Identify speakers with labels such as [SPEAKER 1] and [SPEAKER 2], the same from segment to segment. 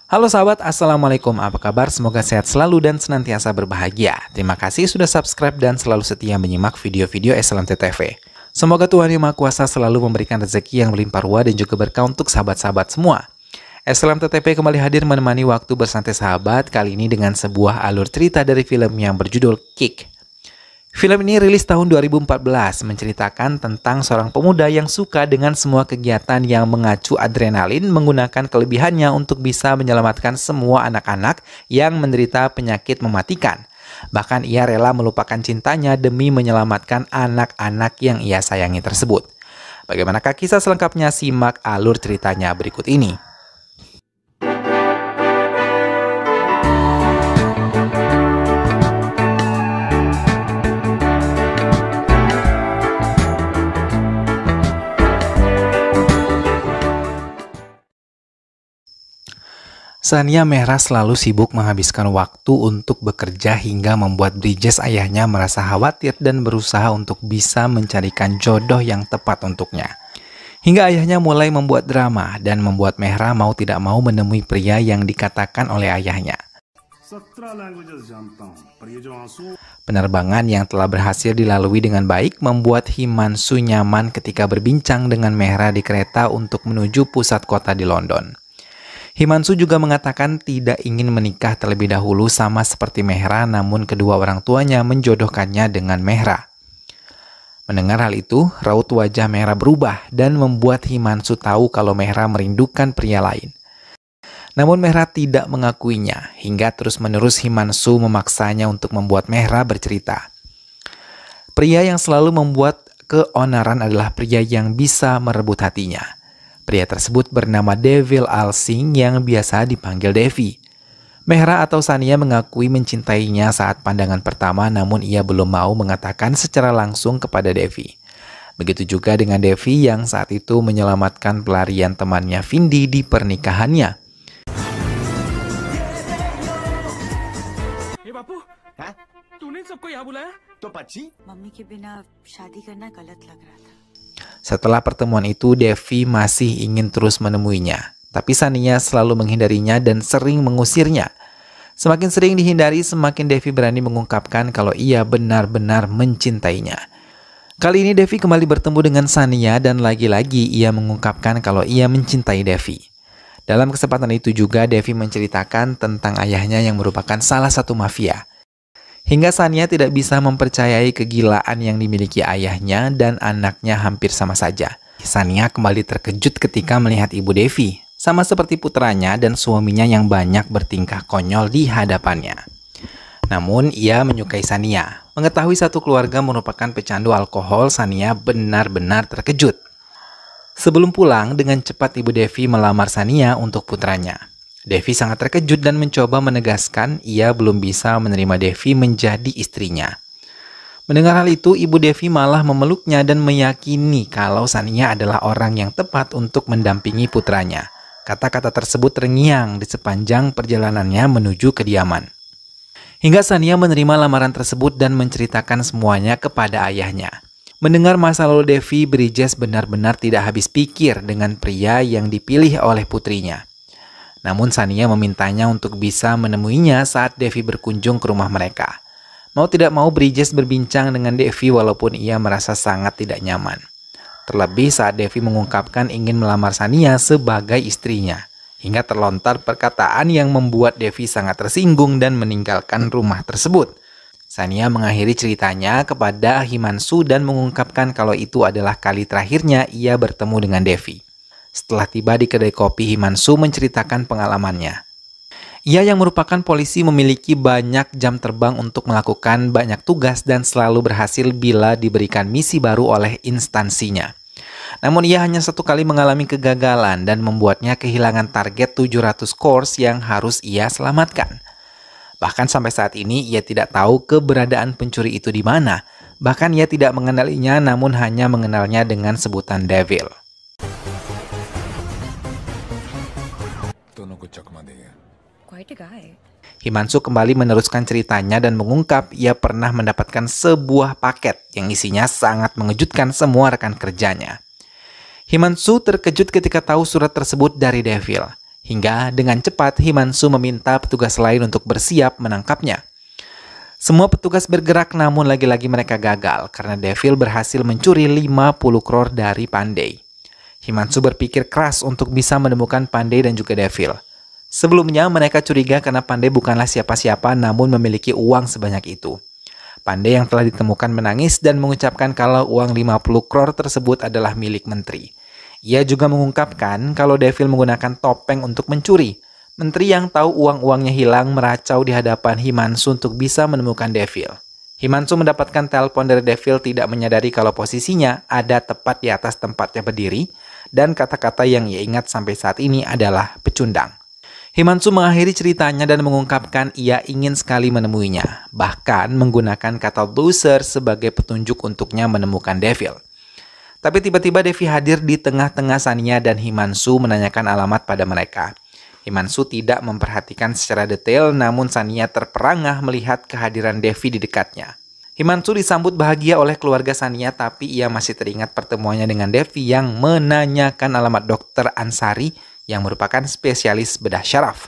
[SPEAKER 1] Halo sahabat, Assalamualaikum. Apa kabar? Semoga sehat selalu dan senantiasa berbahagia. Terima kasih sudah subscribe dan selalu setia menyimak video-video SLMT-TV. Semoga Tuhan Yang Maha Kuasa selalu memberikan rezeki yang melimpah ruah dan juga berkah untuk sahabat-sahabat semua. SLMT-TV kembali hadir menemani waktu bersantai sahabat, kali ini dengan sebuah alur cerita dari film yang berjudul Kick. Film ini rilis tahun 2014, menceritakan tentang seorang pemuda yang suka dengan semua kegiatan yang mengacu adrenalin, menggunakan kelebihannya untuk bisa menyelamatkan semua anak-anak yang menderita penyakit mematikan. Bahkan ia rela melupakan cintanya demi menyelamatkan anak-anak yang ia sayangi tersebut. Bagaimanakah kisah selengkapnya? Simak alur ceritanya berikut ini. Sania Mehra selalu sibuk menghabiskan waktu untuk bekerja hingga membuat Brijes ayahnya merasa khawatir dan berusaha untuk bisa mencarikan jodoh yang tepat untuknya. Hingga ayahnya mulai membuat drama dan membuat Mehra mau tidak mau menemui pria yang dikatakan oleh ayahnya. Penerbangan yang telah berhasil dilalui dengan baik membuat Himanshu nyaman ketika berbincang dengan Mehra di kereta untuk menuju pusat kota di London. Himanshu juga mengatakan tidak ingin menikah terlebih dahulu sama seperti Mehra, namun kedua orang tuanya menjodohkannya dengan Mehra. Mendengar hal itu, raut wajah Mehra berubah dan membuat Himanshu tahu kalau Mehra merindukan pria lain. Namun Mehra tidak mengakuinya, hingga terus-menerus Himanshu memaksanya untuk membuat Mehra bercerita. Pria yang selalu membuat keonaran adalah pria yang bisa merebut hatinya. Pria tersebut bernama Devil Al Singh yang biasa dipanggil Devi. Mehra atau Sania mengakui mencintainya saat pandangan pertama, namun ia belum mau mengatakan secara langsung kepada Devi. Begitu juga dengan Devi yang saat itu menyelamatkan pelarian temannya Vindi di pernikahannya.
[SPEAKER 2] Hey bapu, तूने सबको यहाँ बुलाया? तो बच्ची?
[SPEAKER 3] मम्मी के बिना शादी करना गलत लग रहा था.
[SPEAKER 1] Setelah pertemuan itu, Devi masih ingin terus menemuinya. Tapi Sania selalu menghindarinya dan sering mengusirnya. Semakin sering dihindari, semakin Devi berani mengungkapkan kalau ia benar-benar mencintainya. Kali ini Devi kembali bertemu dengan Sania dan lagi-lagi ia mengungkapkan kalau ia mencintai Devi. Dalam kesempatan itu juga Devi menceritakan tentang ayahnya yang merupakan salah satu mafia. Hingga Sania tidak bisa mempercayai kegilaan yang dimiliki ayahnya dan anaknya hampir sama saja. Sania kembali terkejut ketika melihat ibu Devi, sama seperti putranya dan suaminya yang banyak bertingkah konyol di hadapannya. Namun ia menyukai Sania. Mengetahui satu keluarga merupakan pecandu alkohol, Sania benar-benar terkejut. Sebelum pulang, dengan cepat ibu Devi melamar Sania untuk putranya. Devi sangat terkejut dan mencoba menegaskan ia belum bisa menerima Devi menjadi istrinya. Mendengar hal itu, ibu Devi malah memeluknya dan meyakini kalau Sania adalah orang yang tepat untuk mendampingi putranya. Kata-kata tersebut terngiang di sepanjang perjalanannya menuju kediaman. Hingga Sania menerima lamaran tersebut dan menceritakan semuanya kepada ayahnya. Mendengar masa lalu Devi, Brijes benar-benar tidak habis pikir dengan pria yang dipilih oleh putrinya. Namun Sania memintanya untuk bisa menemuinya saat Devi berkunjung ke rumah mereka. Mau tidak mau Brijes berbincang dengan Devi walaupun ia merasa sangat tidak nyaman. Terlebih saat Devi mengungkapkan ingin melamar Sania sebagai istrinya. Hingga terlontar perkataan yang membuat Devi sangat tersinggung dan meninggalkan rumah tersebut. Sania mengakhiri ceritanya kepada Himanshu dan mengungkapkan kalau itu adalah kali terakhirnya ia bertemu dengan Devi. Setelah tiba di kedai kopi, Himanshu menceritakan pengalamannya. Ia yang merupakan polisi memiliki banyak jam terbang untuk melakukan banyak tugas dan selalu berhasil bila diberikan misi baru oleh instansinya. Namun ia hanya satu kali mengalami kegagalan dan membuatnya kehilangan target 700 course yang harus ia selamatkan. Bahkan sampai saat ini ia tidak tahu keberadaan pencuri itu di mana. Bahkan ia tidak mengenalinya, namun hanya mengenalnya dengan sebutan Devil. Himanshu kembali meneruskan ceritanya dan mengungkap ia pernah mendapatkan sebuah paket yang isinya sangat mengejutkan semua rekan kerjanya. Himanshu terkejut ketika tahu surat tersebut dari Devil. Hingga dengan cepat Himanshu meminta petugas lain untuk bersiap menangkapnya. Semua petugas bergerak namun lagi-lagi mereka gagal karena Devil berhasil mencuri 50 crore dari Pandey. Himanshu berpikir keras untuk bisa menemukan Pandey dan juga Devil. Sebelumnya mereka curiga karena Pandey bukanlah siapa-siapa namun memiliki uang sebanyak itu. Pandey yang telah ditemukan menangis dan mengucapkan kalau uang 50 crore tersebut adalah milik menteri. Ia juga mengungkapkan kalau Devil menggunakan topeng untuk mencuri. Menteri yang tahu uang-uangnya hilang meracau di hadapan Himanshu untuk bisa menemukan Devil. Himanshu mendapatkan telepon dari Devil tidak menyadari kalau posisinya ada tepat di atas tempatnya berdiri dan kata-kata yang ia ingat sampai saat ini adalah pecundang. Himanshu mengakhiri ceritanya dan mengungkapkan ia ingin sekali menemuinya, bahkan menggunakan kata loser sebagai petunjuk untuknya menemukan Devil. Tapi tiba-tiba Devi hadir di tengah-tengah Sania dan Himanshu menanyakan alamat pada mereka. Himanshu tidak memperhatikan secara detail, namun Sania terperangah melihat kehadiran Devi di dekatnya. Himanshu disambut bahagia oleh keluarga Sania, tapi ia masih teringat pertemuannya dengan Devi yang menanyakan alamat Dr. Ansari yang merupakan spesialis bedah syaraf.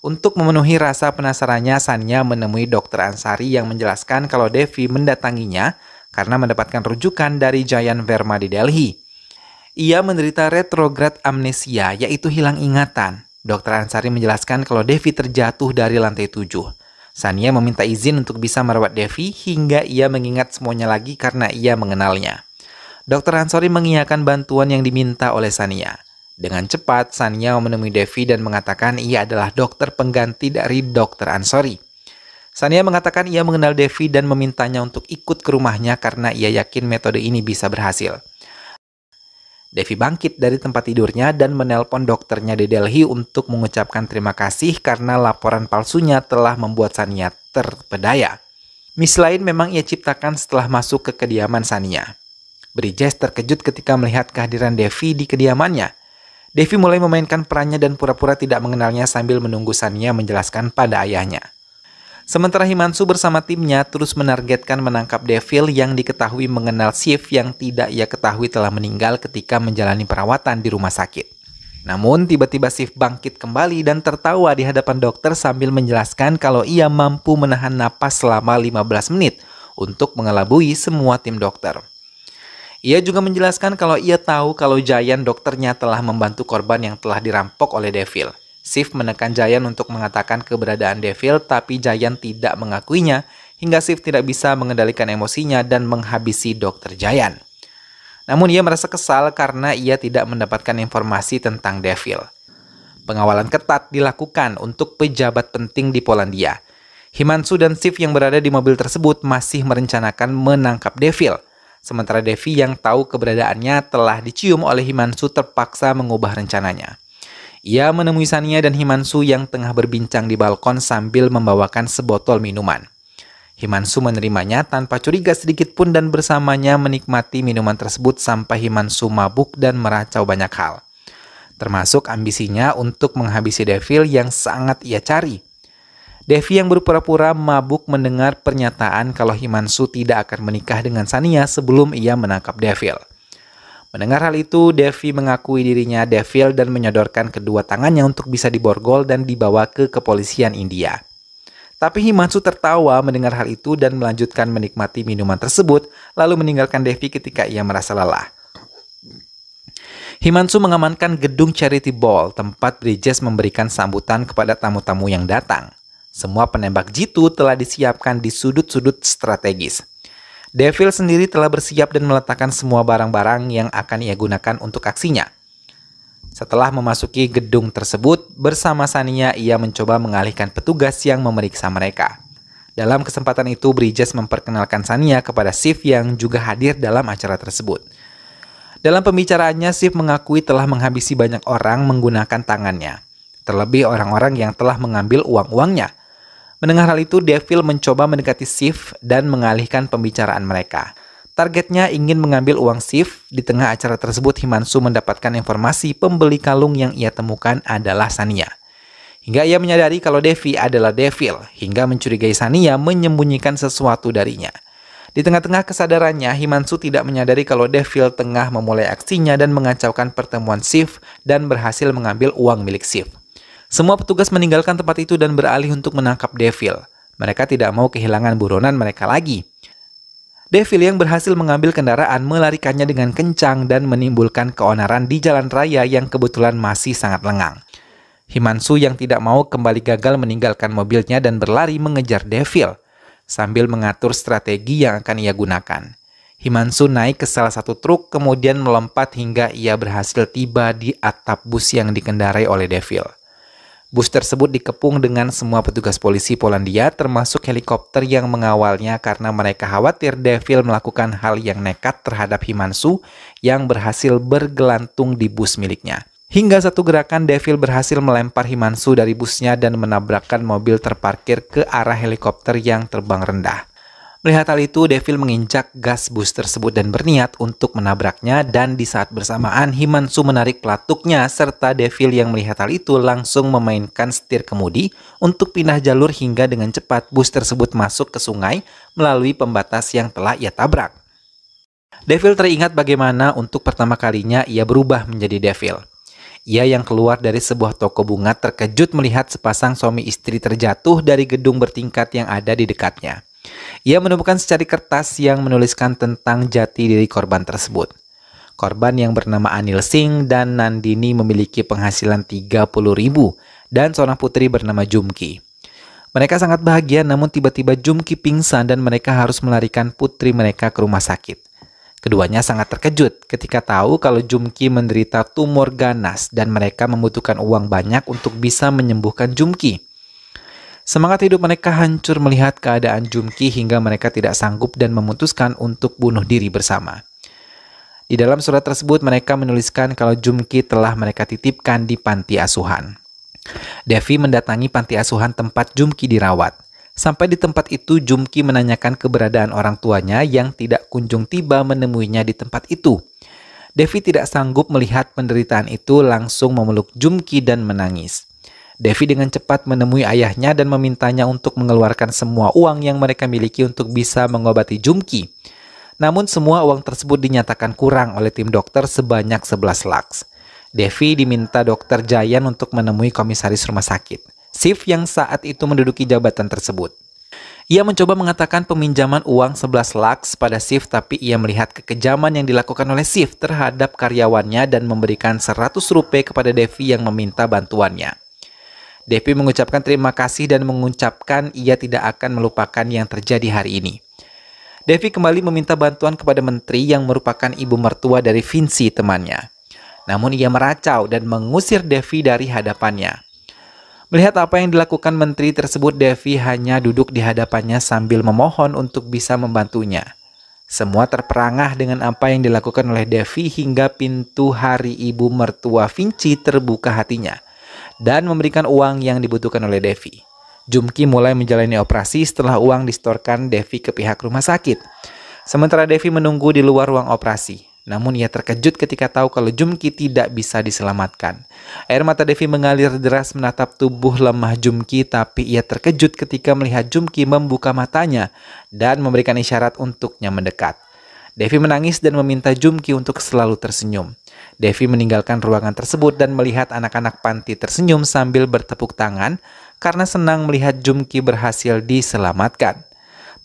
[SPEAKER 1] Untuk memenuhi rasa penasarannya, Sania menemui Dr. Ansari yang menjelaskan kalau Devi mendatanginya karena mendapatkan rujukan dari Jayan Verma di Delhi. Ia menderita retrograd amnesia, yaitu hilang ingatan. Dr. Ansari menjelaskan kalau Devi terjatuh dari lantai 7. Sania meminta izin untuk bisa merawat Devi hingga ia mengingat semuanya lagi karena ia mengenalnya. Dr. Ansari mengiyakan bantuan yang diminta oleh Sania. Dengan cepat, Sania menemui Devi dan mengatakan ia adalah dokter pengganti dari Dr. Ansari. Sania mengatakan ia mengenal Devi dan memintanya untuk ikut ke rumahnya karena ia yakin metode ini bisa berhasil. Devi bangkit dari tempat tidurnya dan menelpon dokternya di Delhi untuk mengucapkan terima kasih karena laporan palsunya telah membuat Sania terpedaya. Miss lain memang ia ciptakan setelah masuk ke kediaman Sania. Bridges terkejut ketika melihat kehadiran Devi di kediamannya. Devi mulai memainkan perannya dan pura-pura tidak mengenalnya sambil menunggu Sania menjelaskan pada ayahnya. Sementara Himanshu bersama timnya terus menargetkan menangkap Devil yang diketahui mengenal Shiv yang tidak ia ketahui telah meninggal ketika menjalani perawatan di rumah sakit. Namun tiba-tiba Shiv bangkit kembali dan tertawa di hadapan dokter sambil menjelaskan kalau ia mampu menahan napas selama 15 menit untuk mengelabui semua tim dokter. Ia juga menjelaskan kalau ia tahu kalau Jayan dokternya telah membantu korban yang telah dirampok oleh Devil. Shiv menekan Jayan untuk mengatakan keberadaan Devil, tapi Jayan tidak mengakuinya hingga Shiv tidak bisa mengendalikan emosinya dan menghabisi Dr. Jayan. Namun ia merasa kesal karena ia tidak mendapatkan informasi tentang Devil. Pengawalan ketat dilakukan untuk pejabat penting di Polandia. Himanshu dan Shiv yang berada di mobil tersebut masih merencanakan menangkap Devil. Sementara Devi yang tahu keberadaannya telah dicium oleh Himanshu terpaksa mengubah rencananya. Ia menemui Sania dan Himanshu yang tengah berbincang di balkon sambil membawakan sebotol minuman. Himanshu menerimanya tanpa curiga sedikit pun dan bersamanya menikmati minuman tersebut sampai Himanshu mabuk dan meracau banyak hal. Termasuk ambisinya untuk menghabisi Devil yang sangat ia cari. Devi yang berpura-pura mabuk mendengar pernyataan kalau Himanshu tidak akan menikah dengan Sania sebelum ia menangkap Devil. Mendengar hal itu, Devi mengakui dirinya Devil dan menyodorkan kedua tangannya untuk bisa diborgol dan dibawa ke kepolisian India. Tapi Himanshu tertawa mendengar hal itu dan melanjutkan menikmati minuman tersebut, lalu meninggalkan Devi ketika ia merasa lelah. Himanshu mengamankan gedung Charity Ball, tempat Bridges memberikan sambutan kepada tamu-tamu yang datang. Semua penembak jitu telah disiapkan di sudut-sudut strategis. Devil sendiri telah bersiap dan meletakkan semua barang-barang yang akan ia gunakan untuk aksinya. Setelah memasuki gedung tersebut, bersama Sania ia mencoba mengalihkan petugas yang memeriksa mereka. Dalam kesempatan itu, Bridges memperkenalkan Sania kepada Shiv yang juga hadir dalam acara tersebut. Dalam pembicaraannya, Shiv mengakui telah menghabisi banyak orang menggunakan tangannya, terlebih orang-orang yang telah mengambil uang-uangnya. Mendengar hal itu, Devil mencoba mendekati Shiv dan mengalihkan pembicaraan mereka. Targetnya ingin mengambil uang Shiv. Di tengah acara tersebut, Himanshu mendapatkan informasi pembeli kalung yang ia temukan adalah Sania. Hingga ia menyadari kalau Devi adalah Devil, hingga mencurigai Sania menyembunyikan sesuatu darinya. Di tengah-tengah kesadarannya, Himanshu tidak menyadari kalau Devil tengah memulai aksinya dan mengacaukan pertemuan Shiv dan berhasil mengambil uang milik Shiv. Semua petugas meninggalkan tempat itu dan beralih untuk menangkap Devil. Mereka tidak mau kehilangan buronan mereka lagi. Devil yang berhasil mengambil kendaraan melarikannya dengan kencang dan menimbulkan keonaran di jalan raya yang kebetulan masih sangat lengang. Himanshu yang tidak mau kembali gagal meninggalkan mobilnya dan berlari mengejar Devil sambil mengatur strategi yang akan ia gunakan. Himanshu naik ke salah satu truk kemudian melompat hingga ia berhasil tiba di atap bus yang dikendarai oleh Devil. Bus tersebut dikepung dengan semua petugas polisi Polandia termasuk helikopter yang mengawalnya karena mereka khawatir Devil melakukan hal yang nekat terhadap Himanshu yang berhasil bergelantung di bus miliknya. Hingga satu gerakan Devil berhasil melempar Himanshu dari busnya dan menabrakkan mobil terparkir ke arah helikopter yang terbang rendah. Melihat hal itu, Devil menginjak gas bus tersebut dan berniat untuk menabraknya dan di saat bersamaan Himanshu menarik pelatuknya serta Devil yang melihat hal itu langsung memainkan setir kemudi untuk pindah jalur hingga dengan cepat bus tersebut masuk ke sungai melalui pembatas yang telah ia tabrak. Devil teringat bagaimana untuk pertama kalinya ia berubah menjadi Devil. Ia yang keluar dari sebuah toko bunga terkejut melihat sepasang suami istri terjatuh dari gedung bertingkat yang ada di dekatnya. Ia menemukan secari kertas yang menuliskan tentang jati diri korban tersebut. Korban yang bernama Anil Singh dan Nandini memiliki penghasilan 30.000 dan seorang putri bernama Jumki. Mereka sangat bahagia namun tiba-tiba Jumki pingsan dan mereka harus melarikan putri mereka ke rumah sakit. Keduanya sangat terkejut ketika tahu kalau Jumki menderita tumor ganas dan mereka membutuhkan uang banyak untuk bisa menyembuhkan Jumki. Semangat hidup mereka hancur melihat keadaan Jumki hingga mereka tidak sanggup dan memutuskan untuk bunuh diri bersama. Di dalam surat tersebut mereka menuliskan kalau Jumki telah mereka titipkan di panti asuhan. Devi mendatangi panti asuhan tempat Jumki dirawat. Sampai di tempat itu Jumki menanyakan keberadaan orang tuanya yang tidak kunjung tiba menemuinya di tempat itu. Devi tidak sanggup melihat penderitaan itu langsung memeluk Jumki dan menangis. Devi dengan cepat menemui ayahnya dan memintanya untuk mengeluarkan semua uang yang mereka miliki untuk bisa mengobati Jumki. Namun semua uang tersebut dinyatakan kurang oleh tim dokter sebanyak 11 lakhs. Devi diminta dokter Jayan untuk menemui komisaris rumah sakit, Shiv yang saat itu menduduki jabatan tersebut. Ia mencoba mengatakan peminjaman uang 11 lakhs pada Shiv tapi ia melihat kekejaman yang dilakukan oleh Shiv terhadap karyawannya dan memberikan 100 rupiah kepada Devi yang meminta bantuannya. Devi mengucapkan terima kasih dan mengucapkan ia tidak akan melupakan yang terjadi hari ini. Devi kembali meminta bantuan kepada menteri yang merupakan ibu mertua dari Vinci temannya. Namun ia meracau dan mengusir Devi dari hadapannya. Melihat apa yang dilakukan menteri tersebut, Devi hanya duduk di hadapannya sambil memohon untuk bisa membantunya. Semua terperangah dengan apa yang dilakukan oleh Devi hingga pintu hari ibu mertua Vinci terbuka hatinya dan memberikan uang yang dibutuhkan oleh Devi. Jumki mulai menjalani operasi setelah uang disetorkan Devi ke pihak rumah sakit. Sementara Devi menunggu di luar ruang operasi. Namun ia terkejut ketika tahu kalau Jumki tidak bisa diselamatkan. Air mata Devi mengalir deras menatap tubuh lemah Jumki, tapi ia terkejut ketika melihat Jumki membuka matanya dan memberikan isyarat untuknya mendekat. Devi menangis dan meminta Jumki untuk selalu tersenyum. Devi meninggalkan ruangan tersebut dan melihat anak-anak panti tersenyum sambil bertepuk tangan karena senang melihat Jumki berhasil diselamatkan.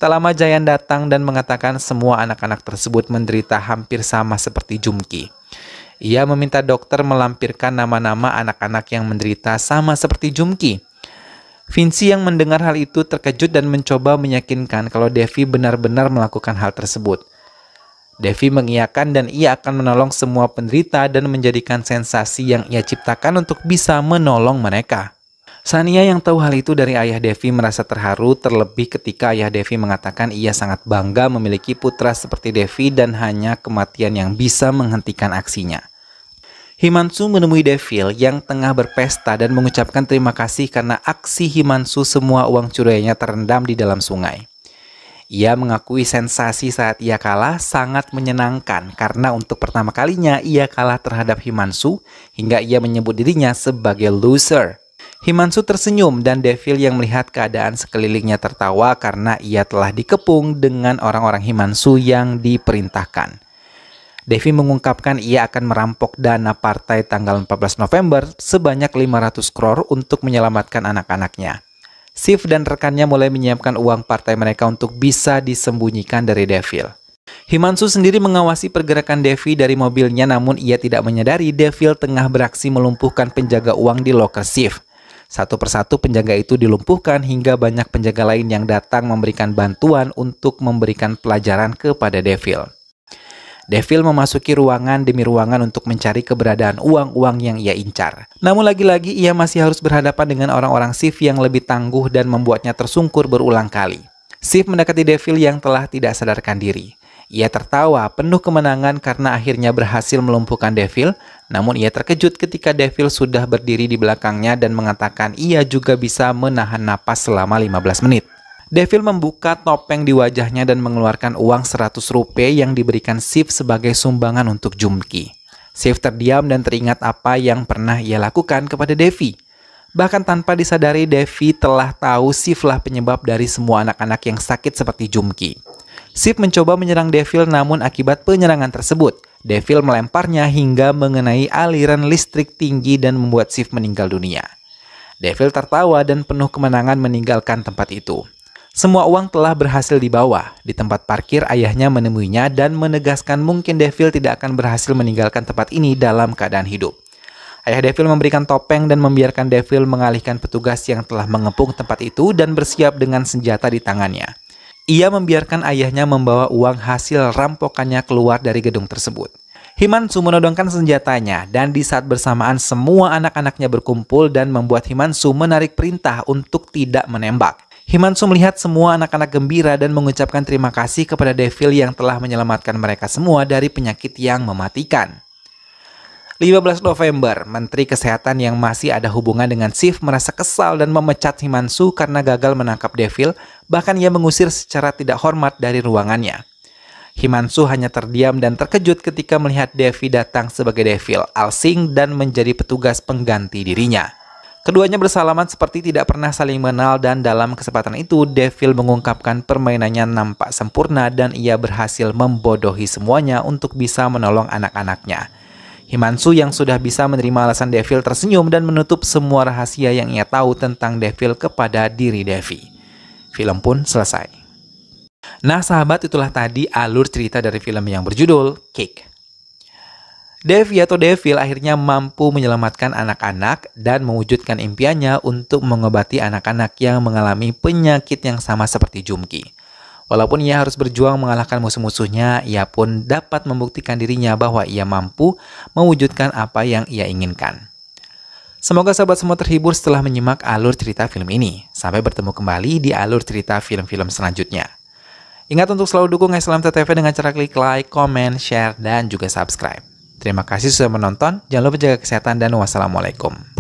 [SPEAKER 1] Tak lama Jayan datang dan mengatakan semua anak-anak tersebut menderita hampir sama seperti Jumki. Ia meminta dokter melampirkan nama-nama anak-anak yang menderita sama seperti Jumki. Vinci yang mendengar hal itu terkejut dan mencoba meyakinkan kalau Devi benar-benar melakukan hal tersebut. Devi mengiyakan dan ia akan menolong semua penderita dan menjadikan sensasi yang ia ciptakan untuk bisa menolong mereka. Sania yang tahu hal itu dari ayah Devi merasa terharu terlebih ketika ayah Devi mengatakan ia sangat bangga memiliki putra seperti Devi dan hanya kematian yang bisa menghentikan aksinya. Himanshu menemui Devil yang tengah berpesta dan mengucapkan terima kasih karena aksi Himanshu semua uang curiannya terendam di dalam sungai. Ia mengakui sensasi saat ia kalah sangat menyenangkan karena untuk pertama kalinya ia kalah terhadap Himanshu hingga ia menyebut dirinya sebagai loser. Himanshu tersenyum dan Devil yang melihat keadaan sekelilingnya tertawa karena ia telah dikepung dengan orang-orang Himanshu yang diperintahkan. Devi mengungkapkan ia akan merampok dana partai tanggal 14 November sebanyak 500 crore untuk menyelamatkan anak-anaknya. Shiv dan rekannya mulai menyiapkan uang partai mereka untuk bisa disembunyikan dari Devil. Himanshu sendiri mengawasi pergerakan Devi dari mobilnya, namun ia tidak menyadari Devil tengah beraksi melumpuhkan penjaga uang di loker Shiv. Satu persatu penjaga itu dilumpuhkan hingga banyak penjaga lain yang datang memberikan bantuan untuk memberikan pelajaran kepada Devil. Devil memasuki ruangan demi ruangan untuk mencari keberadaan uang-uang yang ia incar. Namun lagi-lagi ia masih harus berhadapan dengan orang-orang Shiv yang lebih tangguh dan membuatnya tersungkur berulang kali. Shiv mendekati Devil yang telah tidak sadarkan diri. Ia tertawa penuh kemenangan karena akhirnya berhasil melumpuhkan Devil, namun ia terkejut ketika Devil sudah berdiri di belakangnya dan mengatakan ia juga bisa menahan napas selama 15 menit. Devil membuka topeng di wajahnya dan mengeluarkan uang 100 rupiah yang diberikan Shiv sebagai sumbangan untuk Jumki. Shiv terdiam dan teringat apa yang pernah ia lakukan kepada Devi. Bahkan tanpa disadari, Devi telah tahu Shiv lah penyebab dari semua anak-anak yang sakit seperti Jumki. Shiv mencoba menyerang Devil, namun akibat penyerangan tersebut, Devil melemparnya hingga mengenai aliran listrik tinggi dan membuat Shiv meninggal dunia. Devil tertawa dan penuh kemenangan meninggalkan tempat itu. Semua uang telah berhasil dibawa. Di tempat parkir, ayahnya menemuinya dan menegaskan mungkin Devil tidak akan berhasil meninggalkan tempat ini dalam keadaan hidup. Ayah Devil memberikan topeng dan membiarkan Devil mengalihkan petugas yang telah mengepung tempat itu dan bersiap dengan senjata di tangannya. Ia membiarkan ayahnya membawa uang hasil rampokannya keluar dari gedung tersebut. Himanshu menodongkan senjatanya dan di saat bersamaan semua anak-anaknya berkumpul dan membuat Himanshu menarik perintah untuk tidak menembak. Himanshu melihat semua anak-anak gembira dan mengucapkan terima kasih kepada Devil yang telah menyelamatkan mereka semua dari penyakit yang mematikan. 15 November, Menteri Kesehatan yang masih ada hubungan dengan Shiv merasa kesal dan memecat Himanshu karena gagal menangkap Devil, bahkan ia mengusir secara tidak hormat dari ruangannya. Himanshu hanya terdiam dan terkejut ketika melihat Devi datang sebagai Devil, Alsing dan menjadi petugas pengganti dirinya. Keduanya bersalaman seperti tidak pernah saling mengenal dan dalam kesempatan itu Devil mengungkapkan permainannya nampak sempurna dan ia berhasil membodohi semuanya untuk bisa menolong anak-anaknya. Himanshu yang sudah bisa menerima alasan Devil tersenyum dan menutup semua rahasia yang ia tahu tentang Devil kepada diri Devi. Film pun selesai. Nah sahabat, itulah tadi alur cerita dari film yang berjudul Kick. Devi atau Devil akhirnya mampu menyelamatkan anak-anak dan mewujudkan impiannya untuk mengobati anak-anak yang mengalami penyakit yang sama seperti Jumki. Walaupun ia harus berjuang mengalahkan musuh-musuhnya, ia pun dapat membuktikan dirinya bahwa ia mampu mewujudkan apa yang ia inginkan. Semoga sahabat semua terhibur setelah menyimak alur cerita film ini. Sampai bertemu kembali di alur cerita film-film selanjutnya. Ingat untuk selalu dukung Islam TV dengan cara klik like, comment, share, dan juga subscribe. Terima kasih sudah menonton. Jangan lupa jaga kesehatan dan wassalamualaikum.